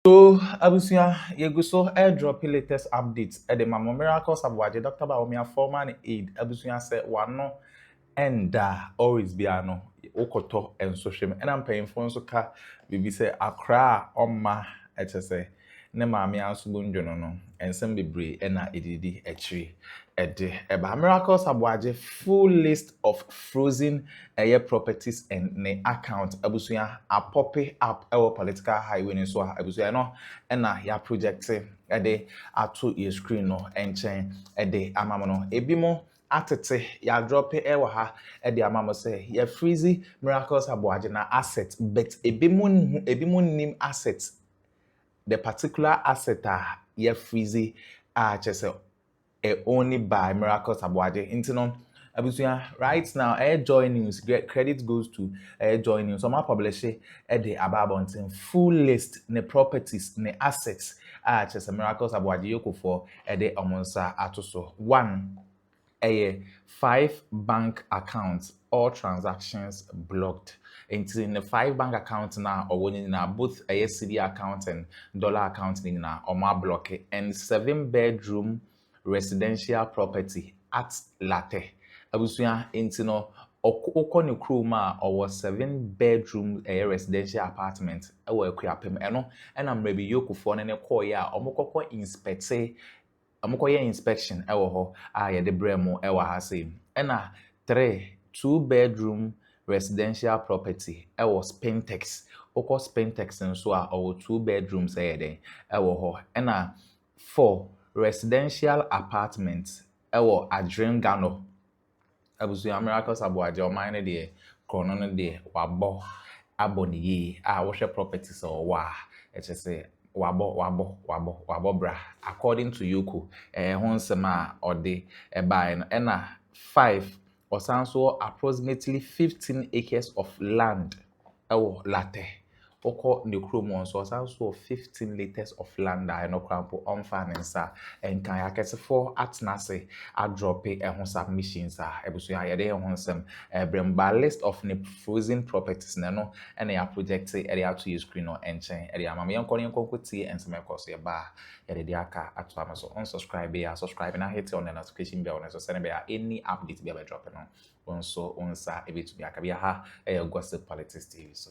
So, abusia, yeguso airdrop latest updates. The Mama Miracles Aboagye Dr. Baomia former aid. Abusia said one and always be ano okoto and social. And I'm paying for so ka bibi say Accra oma say ne maame aso bonjono no ensem bebre na edidi echi ede eba Miracles Aboagye full list of frozen properties and ne account abusuya apope up our political highway ni so abusuya no na ya project ede ato your screen no enchen ede amamo no ebimo atete ya drop ewa ha e amamo say ya freezy Miracles Aboagye na asset but ebimu nim asset the particular asset ya freezy just only by Miracles Aboagye intino abusuya right now Joy News credit goes to Joy News so ma publish the ababontin full list ne properties ne assets just Miracles Aboagye yoko for the omonsa atoso 1 5 bank accounts, all transactions blocked. In the 5 bank accounts now, or when now both a CD account and dollar account now, or more block and 7-bedroom residential property at Latte. Abusuya intino okoni kruma or 7-bedroom residential apartment. Ewa kuapem eno and I'm maybe yoku for ne koya omokoko inspect amukoye inspection ewo ho ye de bremo ewa ha say na 2-bedroom residential property ewo Spintex oko Spintex nso a owo 2 bedrooms den ewo ho na 4 residential apartments ewo Adringano abusuya Miracles Aboagye o mine de krono no de wabo aboniyi a wo hwe properties o wa say wabo bra according to EOCO honsema ode buy na 5 osanso approximately 15 acres of land Latte oko ne krom so osanso 15 acres of land no krampo on financer and kan yakese for atnase a drop submissions ebusuya yede honsem bremba list of ne frozen properties no and ya project area to use screen no enchen area mama yankon tie ensem ekoso ye ba yede dia aka ato amaso unsubscribe ya subscribe na hit on the notification bell so send be any update be drop no onso onsa ebitu be aka be ha gossip politics TV so.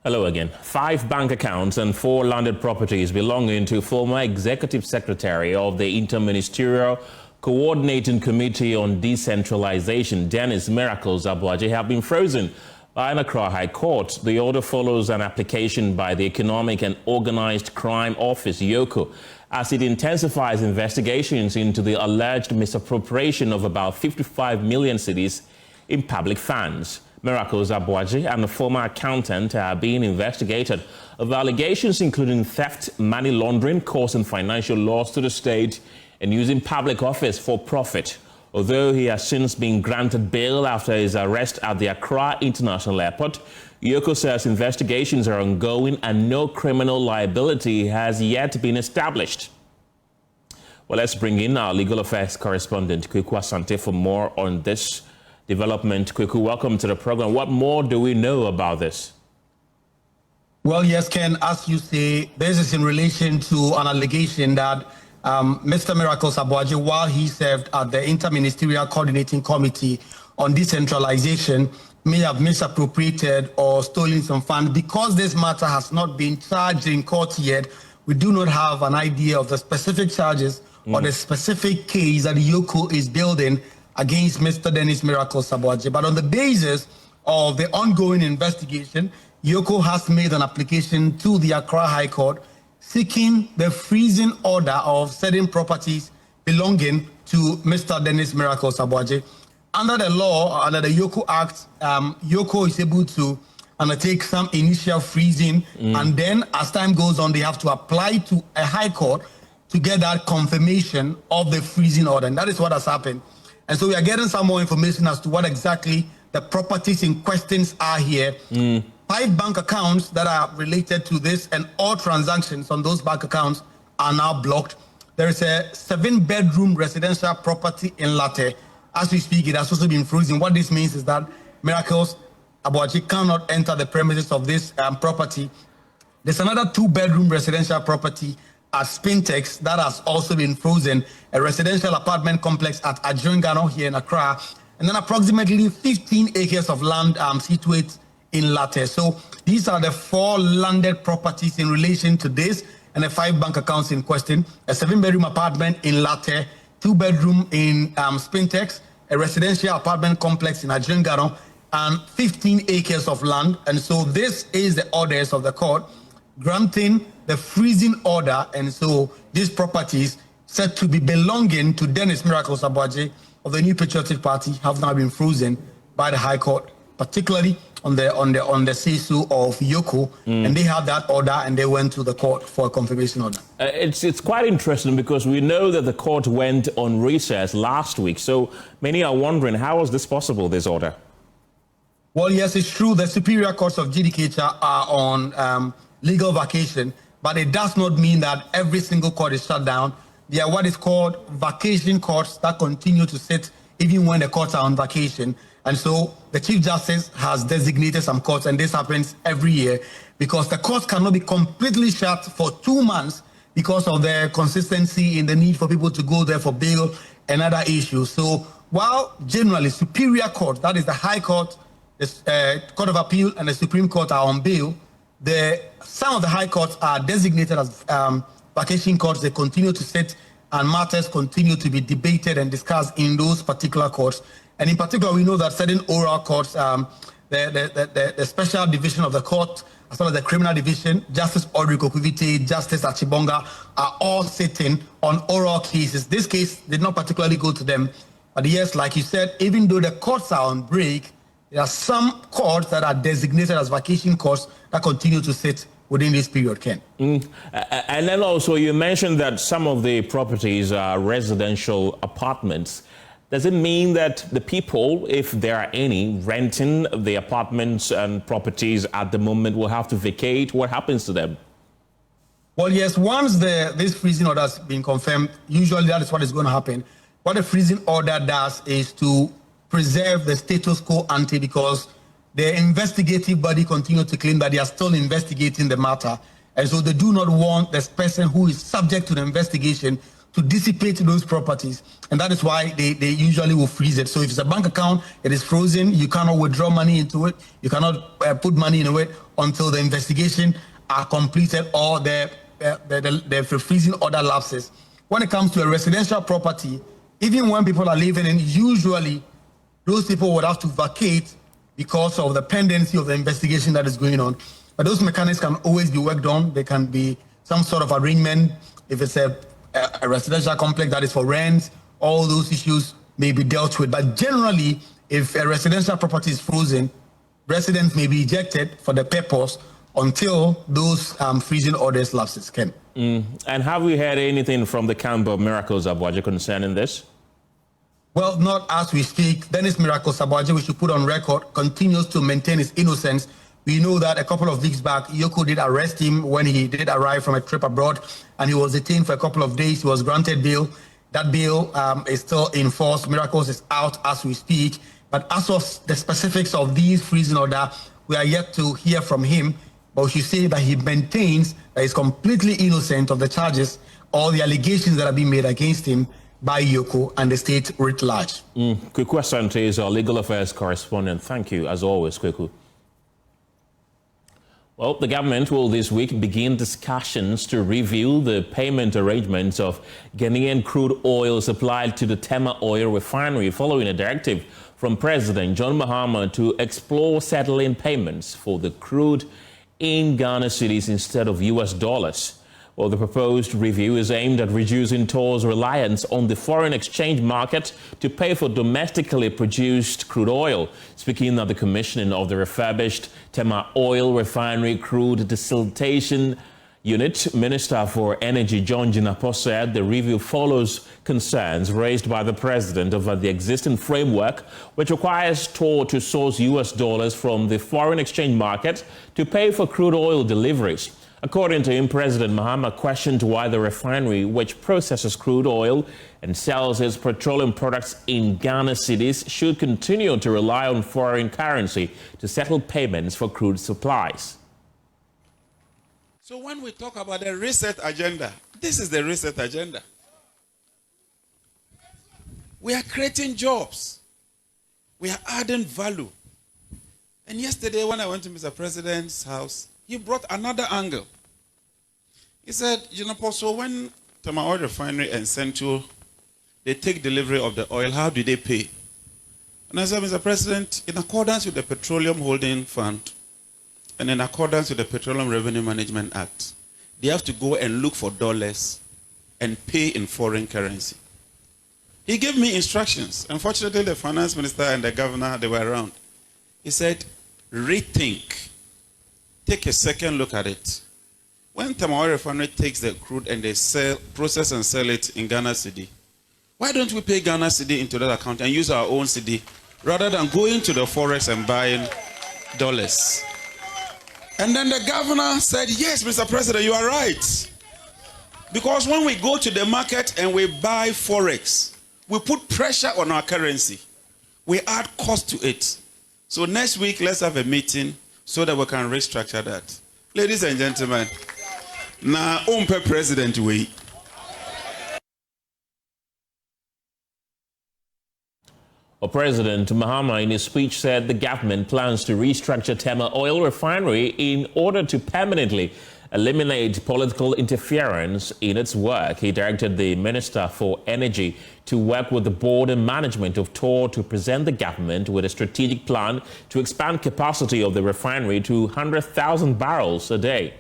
Hello again. 5 bank accounts and 4 landed properties belonging to former Executive Secretary of the Interministerial Coordinating Committee on Decentralization, Dennis Miracles Aboagye, have been frozen by an Accra High Court. The order follows an application by the Economic and Organized Crime Office, EOCO, as it intensifies investigations into the alleged misappropriation of about 55 million cedis in public funds. Miracles Aboagye and the former accountant are being investigated of allegations including theft, money laundering, causing financial loss to the state, and using public office for profit. Although he has since been granted bail after his arrest at the Accra International Airport, EOCO says investigations are ongoing and no criminal liability has yet been established. Well, let's bring in our legal affairs correspondent, Kweku Asante, for more on this development. Kweku, welcome to the program. What more do we know about this? Well, yes, Ken, as you say, this is in relation to an allegation that Mr. Miracles Aboagye, while he served at the Interministerial Coordinating Committee on Decentralization, may have misappropriated or stolen some funds. Because this matter has not been charged in court yet, we do not have an idea of the specific charges or the specific case that EOCO is building against Mr. Dennis Miracles Aboagye. But on the basis of the ongoing investigation, EOCO has made an application to the Accra High Court seeking the freezing order of certain properties belonging to Mr. Dennis Miracles Aboagye. Under the law, under the EOCO Act, EOCO is able to undertake some initial freezing, and then as time goes on, they have to apply to a high court to get that confirmation of the freezing order. And that is what has happened. And so we are getting some more information as to what exactly the properties in questions are here. 5 bank accounts that are related to this, and all transactions on those bank accounts are now blocked. There is a 7-bedroom residential property in Latte. As we speak, it has also been frozen. What this means is that Miracles Aboagye cannot enter the premises of this property. There's another 2-bedroom residential property at Spintex that has also been frozen, a residential apartment complex at Addo here in Accra, and then approximately 15 acres of land situated in Latte. So these are the 4 landed properties in relation to this, and the 5 bank accounts in question: a 7-bedroom apartment in Latte, 2-bedroom in Spintex, a residential apartment complex in Addo, and 15 acres of land. And so this is the orders of the court granting the freezing order, and so these properties said to be belonging to Dennis Miracles Aboagye of the New Patriotic Party have now been frozen by the High Court, particularly on the say-so of EOCO, and they had that order and they went to the court for a confirmation order. It's quite interesting because we know that the court went on recess last week, so many are wondering, how was this possible, this order? Well, yes, it's true. The superior courts of judicature are on legal vacation, but it does not mean that every single court is shut down. There are what is called vacation courts that continue to sit even when the courts are on vacation. And so the Chief Justice has designated some courts, and this happens every year because the courts cannot be completely shut for 2 months because of the consistency in the need for people to go there for bail and other issues. So while generally superior court, that is the High Court, the Court of Appeal, and the Supreme Court are on bail, some of the high courts are designated as vacation courts. They continue to sit and matters continue to be debated and discussed in those particular courts. And in particular, we know that certain oral courts, the special division of the court, as well as the criminal division, Justice Audrey Kokuvite, Justice Achibonga, are all sitting on oral cases. This case did not particularly go to them. But yes, like you said, even though the courts are on break, there are some courts that are designated as vacation courts that continue to sit within this period, Ken. And then also you mentioned that some of the properties are residential apartments. Does it mean that the people, if there are any, renting the apartments and properties at the moment will have to vacate? What happens to them? Well, yes, once this freezing order has been confirmed, usually that is what is going to happen. What the freezing order does is to preserve the status quo ante, because the investigative body continues to claim that they are still investigating the matter. And so they do not want this person who is subject to the investigation to dissipate those properties. And that is why they usually will freeze it. So if it's a bank account, it is frozen. You cannot withdraw money into it. You cannot put money into it until the investigation are completed or the freezing order lapses. When it comes to a residential property, even when people are living in, usually those people would have to vacate because of the pendency of the investigation that is going on. But those mechanics can always be worked on. There can be some sort of arrangement. If it's a residential complex that is for rent, all those issues may be dealt with. But generally, if a residential property is frozen, residents may be ejected for the purpose until those freezing orders lapses, Ken. And have we heard anything from the camp of Miracles Aboagye concerning this? Well, not as we speak. Dennis Miracles Aboagye, we should put on record, continues to maintain his innocence. We know that a couple of weeks back, EOCO did arrest him when he did arrive from a trip abroad, and he was detained for a couple of days. He was granted bail. That bail is still in force. Miracles is out as we speak. But as of the specifics of these freezing order, we are yet to hear from him. But we should say that he maintains that he's completely innocent of the charges or the allegations that are being made against him by EOCO and the state writ large. Kweku Asante is our legal affairs correspondent. Thank you, as always, Kweku. Well, the government will this week begin discussions to review the payment arrangements of Ghanaian crude oil supplied to the Tema Oil Refinery following a directive from President John Mahama to explore settling payments for the crude in Ghana cedis instead of US dollars. Well, the proposed review is aimed at reducing Tour's reliance on the foreign exchange market to pay for domestically produced crude oil. Speaking at the commissioning of the refurbished Tema Oil Refinery crude desiltation unit, Minister for Energy John Jinapor said the review follows concerns raised by the president over the existing framework, which requires Tour to source US dollars from the foreign exchange market to pay for crude oil deliveries. According to him, President Mahama questioned why the refinery, which processes crude oil and sells its petroleum products in Ghana cedis, should continue to rely on foreign currency to settle payments for crude supplies. So when we talk about the reset agenda, this is the reset agenda. We are creating jobs. We are adding value. And yesterday when I went to Mr. President's house, he brought another angle. He said, you know, Paul, so when Tema Oil Refinery and Central, they take delivery of the oil, how do they pay? And I said, Mr. President, in accordance with the Petroleum Holding Fund and in accordance with the Petroleum Revenue Management Act, they have to go and look for dollars and pay in foreign currency. He gave me instructions. Unfortunately, the finance minister and the governor, they were around. He said, rethink. Take a second look at it. When Tema Oil Refinery takes the crude and they process and sell it in Ghana Cedi, why don't we pay Ghana Cedi into that account and use our own Cedi rather than going to the forex and buying dollars? And then the governor said, yes, Mr. President, you are right. Because when we go to the market and we buy forex, we put pressure on our currency. We add cost to it. So next week, let's have a meeting so that we can restructure that. Ladies and gentlemen, now, President we. President Mahama in his speech said the government plans to restructure Tema Oil Refinery in order to permanently eliminate political interference in its work. He directed the Minister for Energy to work with the board and management of TOR to present the government with a strategic plan to expand capacity of the refinery to 100,000 barrels a day.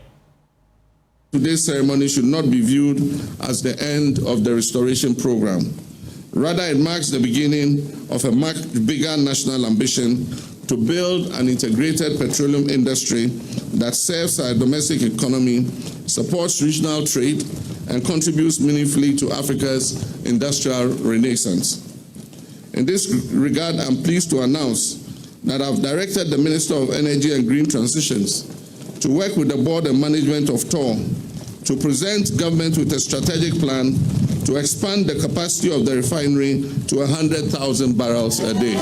Today's ceremony should not be viewed as the end of the restoration program. Rather, it marks the beginning of a much bigger national ambition to build an integrated petroleum industry that serves our domestic economy, supports regional trade, and contributes meaningfully to Africa's industrial renaissance. In this regard, I'm pleased to announce that I've directed the Minister of Energy and Green Transitions to work with the board and management of TOR to present government with a strategic plan to expand the capacity of the refinery to 100,000 barrels a day.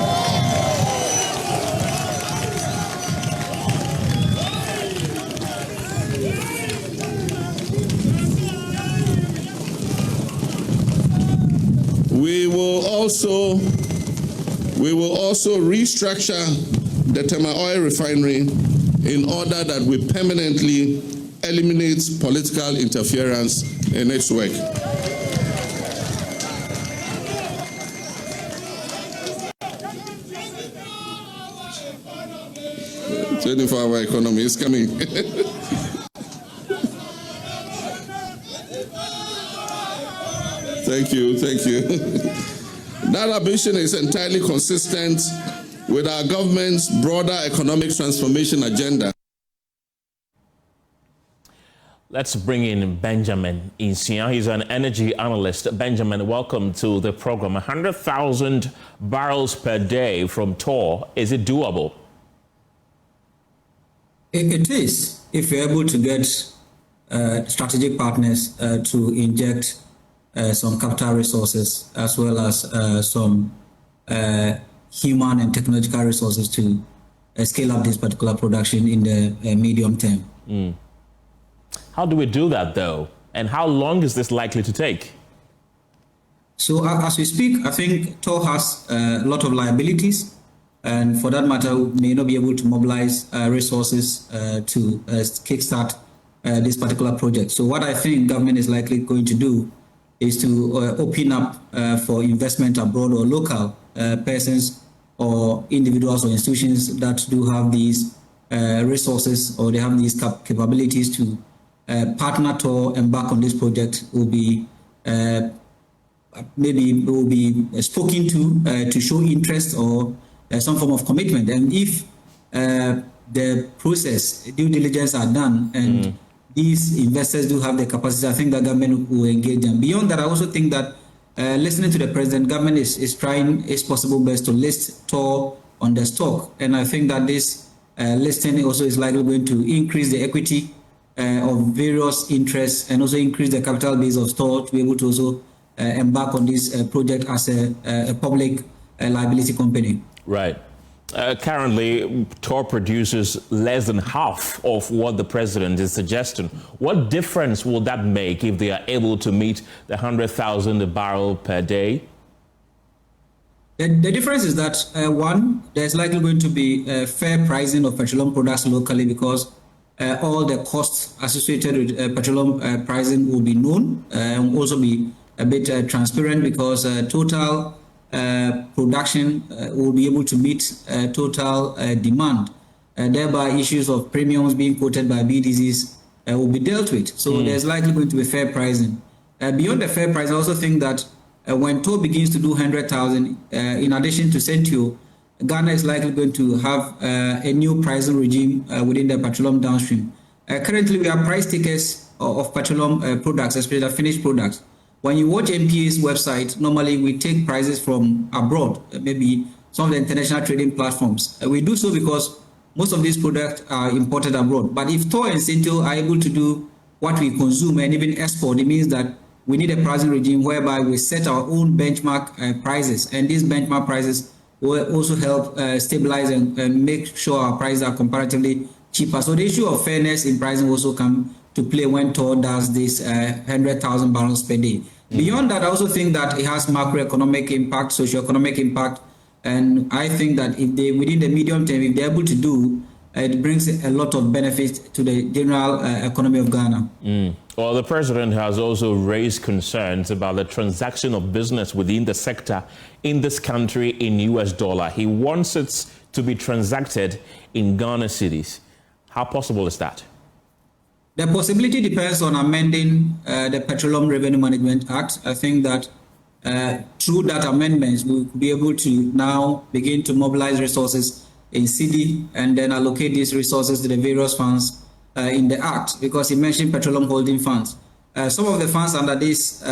We will also restructure the Tema Oil Refinery in order that we permanently eliminate political interference in its work. The 24-hour economy is coming. Thank you. That ambition is entirely consistent with our government's broader economic transformation agenda. Let's bring in Benjamin Insia. He's an energy analyst. Benjamin, welcome to the program. 100,000 barrels per day from TOR. Is it doable? It is, if we're able to get strategic partners to inject some capital resources as well as some human and technological resources to scale up this particular production in the medium term. How do we do that, though? And how long is this likely to take? So as we speak, I think TOR has a lot of liabilities, and for that matter, may not be able to mobilize resources to kickstart this particular project. So what I think government is likely going to do is to open up for investment abroad or local persons or individuals or institutions that do have these resources or they have these capabilities to partner to embark on this project. Will be spoken to show interest or some form of commitment. And if the process, due diligence are done and these investors do have the capacity, I think the government will engage them. Beyond that, I also think that listening to the president, government is trying its possible best to list TOR on the stock. And I think that this listing also is likely going to increase the equity of various interests and also increase the capital base of TOR to be able to also embark on this project as a public liability company. Right. Currently, TOR produces less than half of what the president is suggesting. What difference will that make if they are able to meet the 100,000 barrel per day? The difference is that, one, there's likely going to be fair pricing of petroleum products locally because all the costs associated with petroleum pricing will be known and also be a bit transparent because total production will be able to meet total demand. Thereby, issues of premiums being quoted by BDCs will be dealt with. So there's likely going to be fair pricing. Beyond the fair price, I also think that when TOR begins to do 100,000, in addition to Centio, Ghana is likely going to have a new pricing regime within the petroleum downstream. Currently, we have price tickets of petroleum products, especially finished products. When you watch MPA's website, normally we take prices from abroad, maybe some of the international trading platforms. We do so because most of these products are imported abroad. But if TOR and Centio are able to do what we consume and even export, it means that we need a pricing regime whereby we set our own benchmark prices. And these benchmark prices will also help stabilize and make sure our prices are comparatively cheaper. So the issue of fairness in pricing also come to play when TOR does this 100,000 barrels per day. Beyond that, I also think that it has macroeconomic impact, socioeconomic impact, and I think that if they, within the medium term, if they're able to do, it brings a lot of benefit to the general economy of Ghana. Well, the president has also raised concerns about the transaction of business within the sector in this country in US dollar. He wants it to be transacted in Ghana cedis. How possible is that? The possibility depends on amending the Petroleum Revenue Management Act. I think that through that amendments, we'll be able to now begin to mobilize resources in cedi and then allocate these resources to the various funds in the Act, because he mentioned petroleum holding funds. Some of the funds under this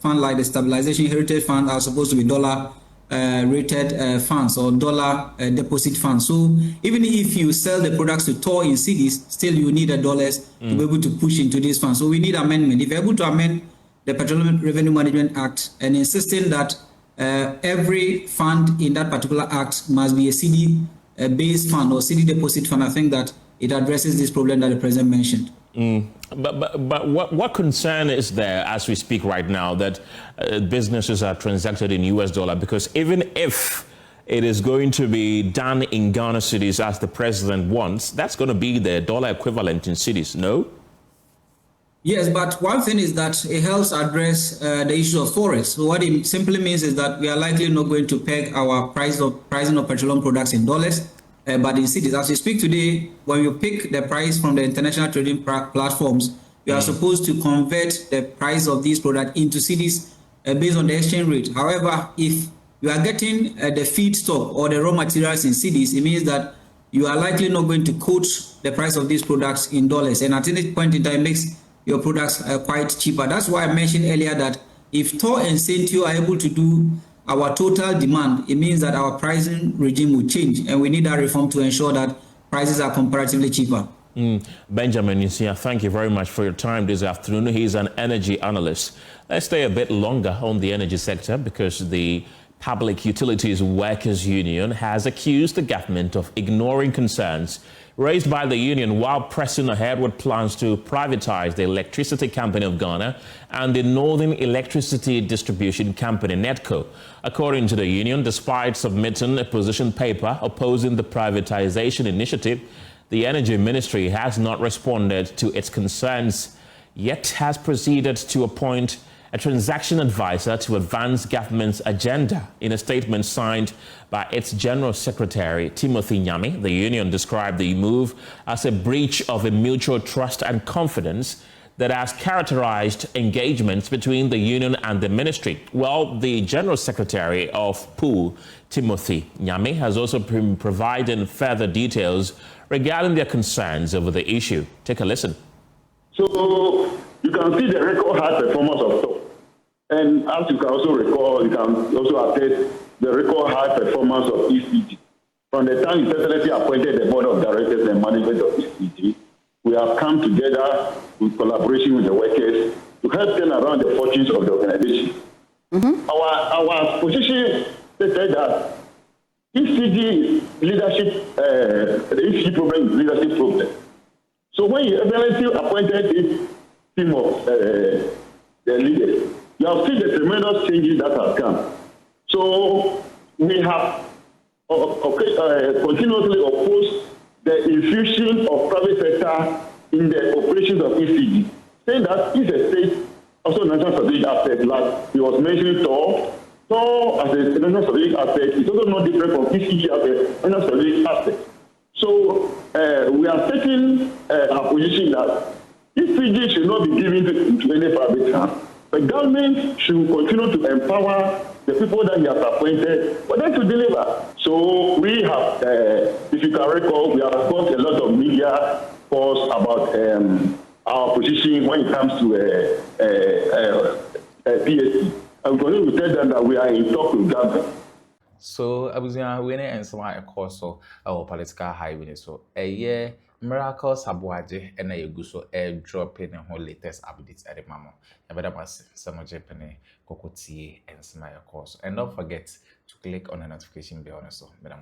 fund, like the Stabilization Heritage Fund, are supposed to be dollar rated funds or dollar deposit funds. So even if you sell the products to TOR in cedis, still you need the dollars to be able to push into these funds. So we need amendment. If you're able to amend the Petroleum Revenue Management Act and insisting that every fund in that particular act must be a cedi based fund or cedi deposit fund, I think that it addresses this problem that the president mentioned. But what concern is there as we speak right now that businesses are transacted in US dollar? Because even if it is going to be done in Ghana cedis as the president wants, that's going to be the dollar equivalent in cedis, no? Yes, but one thing is that it helps address the issue of forex. So what it simply means is that we are likely not going to peg our pricing of petroleum products in dollars, but in cedis. As we speak today, when you pick the price from the international trading platforms, you are supposed to convert the price of these products into cedis based on the exchange rate. However, if you are getting the feedstock or the raw materials in cedis, it means that you are likely not going to quote the price of these products in dollars. And at any point in time, it makes your products quite cheaper. That's why I mentioned earlier that if TOR and Centio are able to do our total demand, it means that our pricing regime will change, and we need that reform to ensure that prices are comparatively cheaper. Benjamin Isia, thank you very much for your time this afternoon. He's an energy analyst. Let's stay a bit longer on the energy sector because the Public Utilities Workers Union has accused the government of ignoring concerns raised by the union while pressing ahead with plans to privatize the Electricity Company of Ghana and the Northern Electricity Distribution Company, NEDCO. According to the union, despite submitting a position paper opposing the privatization initiative, the Energy Ministry has not responded to its concerns, yet has proceeded to appoint a transaction advisor to advance government's agenda. In a statement signed by its General Secretary, Timothy Nyame, the union described the move as a breach of a mutual trust and confidence that has characterized engagements between the union and the ministry. Well, the General Secretary of POO, Timothy Nyame, has also been providing further details regarding their concerns over the issue. Take a listen. So you can see the record high performance of TOR. And as you can also recall, you can also attest the record high performance of ECG. From the time you certainly appointed the board of directors and management of ECG, we have come together with collaboration with the workers to help turn around the fortunes of the organization. Our position stated that ECG leadership, the ECG problem is leadership problem. So when you eventually appointed this team of the leaders, you have seen the tremendous changes that have come. So we have continuously opposed the infusion of private sector in the operations of ECG, saying that if a state, also national strategic asset, like he was mentioning TOR as a national strategic asset is also not different from ECG as a national strategic asset. So we are taking a position that ECG should not be given to any private hand. The government should continue to empower the people that he has appointed for them to deliver. So we have, if you can recall, we have got a lot of media calls about our position when it comes to PSC. I'm going to tell them that we are in talk with government. So abuzia we and some course so our political highway so a year miracles Aboagye and a go so air dropping the whole latest updates at the mama. Better was some Japanese kokoti and smile course. And don't forget to click on the notification bell also. Better